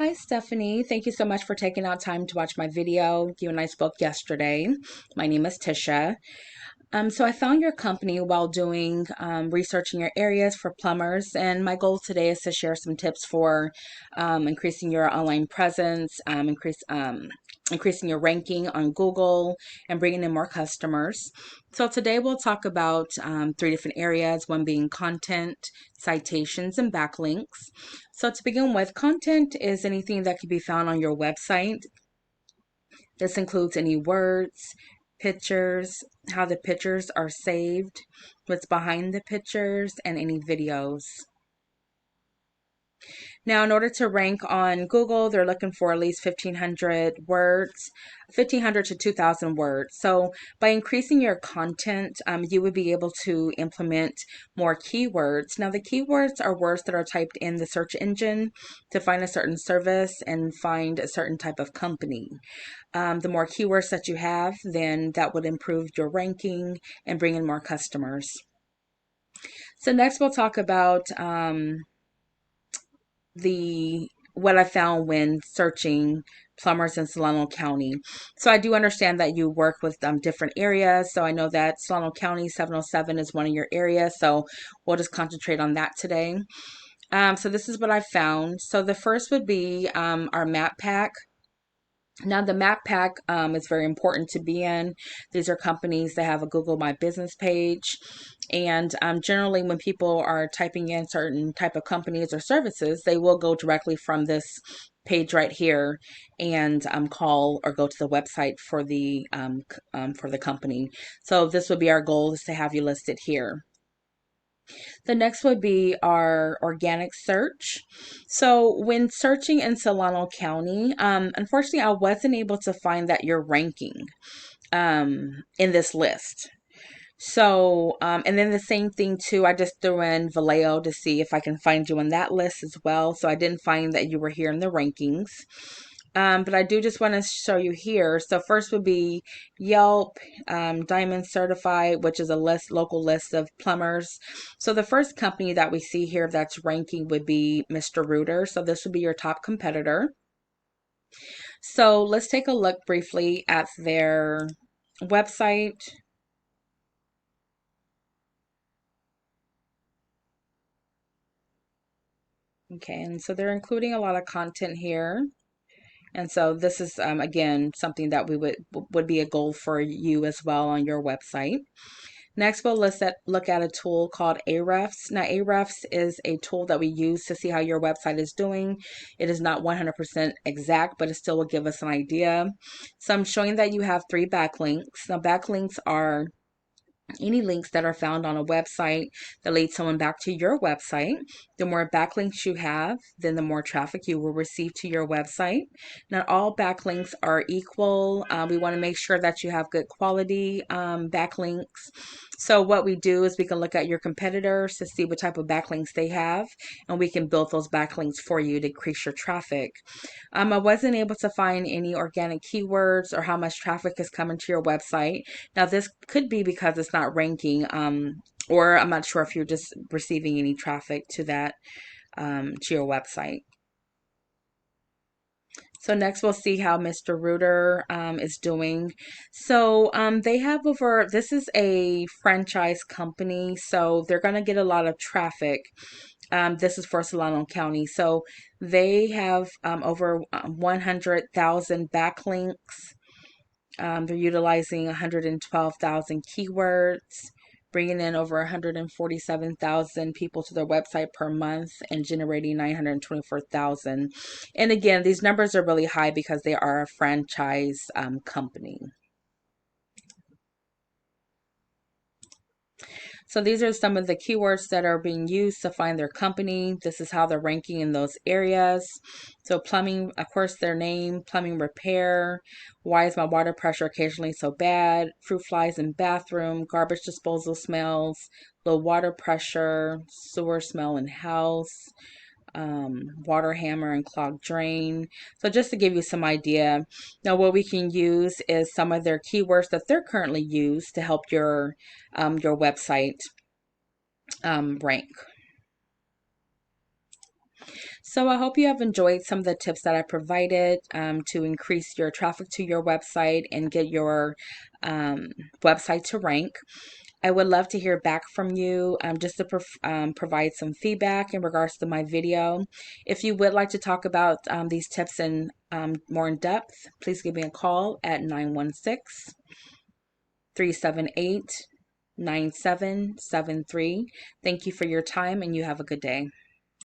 Hi, Stephanie. Thank you so much for taking out time to watch my video. You and I spoke yesterday. My name is Tisha. So I found your company while doing research in your areas for plumbers, and my goal today is to share some tips for increasing your online presence, increasing your ranking on Google, and bringing in more customers. So today we'll talk about three different areas, one being content, citations, and backlinks. So to begin with, content is anything that can be found on your website. This includes any words, pictures, how the pictures are saved, what's behind the pictures, and any videos. Now, in order to rank on Google, they're looking for at least 1,500 words, 1,500 to 2,000 words. So by increasing your content, you would be able to implement more keywords. Now, the keywords are words that are typed in the search engine to find a certain service and find a certain type of company. The more keywords that you have, then that would improve your ranking and bring in more customers. So next we'll talk about the what I found when searching plumbers in Solano County. So I do understand that you work with different areas. So I know that Solano County 707 is one of your areas. So we'll just concentrate on that today. So this is what I found. So the first would be our map pack. Now, the map pack is very important to be in. These are companies that have a Google My Business page. And generally, when people are typing in certain type of companies or services, they will go directly from this page right here and call or go to the website for the company. So this would be our goal, is to have you listed here. The next would be our organic search. So when searching in Solano County, unfortunately, I wasn't able to find that you're ranking in this list. So, and then the same thing too, I just threw in Vallejo to see if I can find you on that list as well. So I didn't find that you were here in the rankings. But I do just want to show you here. So first would be Yelp, Diamond Certified, which is a local list of plumbers. So the first company that we see here that's ranking would be Mr. Rooter. So this would be your top competitor. So let's take a look briefly at their website. Okay, and so they're including a lot of content here. And so this is, again, something that we would be a goal for you as well on your website. Next, we'll look at a tool called Ahrefs. Now, Ahrefs is a tool that we use to see how your website is doing. It is not 100% exact, but it still will give us an idea. So I'm showing that you have 3 backlinks. Now, backlinks are any links that are found on a website that lead someone back to your website. The more backlinks you have, then the more traffic you will receive to your website. Not all backlinks are equal. We want to make sure that you have good quality backlinks. So what we do is we can look at your competitors to see what type of backlinks they have, and we can build those backlinks for you to increase your traffic. I wasn't able to find any organic keywords or how much traffic is coming to your website. Now, this could be because it's not ranking, or I'm not sure if you're just receiving any traffic to that, to your website. So next we'll see how Mr. Rooter is doing. So they have this is a franchise company, so they're going to get a lot of traffic. This is for Solano County. So they have over 100,000 backlinks. They're utilizing 112,000 keywords, bringing in over 147,000 people to their website per month and generating 924,000. And again, these numbers are really high because they are a franchise company. So these are some of the keywords that are being used to find their company. This is how they're ranking in those areas. So plumbing, of course, their name, plumbing repair, why is my water pressure occasionally so bad, fruit flies in bathroom, garbage disposal smells, low water pressure, sewer smell in house, water hammer and clogged drain. So just to give you some idea. Now what we can use is some of their keywords that they're currently used to help your website rank. So I hope you have enjoyed some of the tips that I provided to increase your traffic to your website and get your um, website to rank. I would love to hear back from you just to provide some feedback in regards to my video. If you would like to talk about these tips in more in depth, please give me a call at 916-378-9773. Thank you for your time and you have a good day.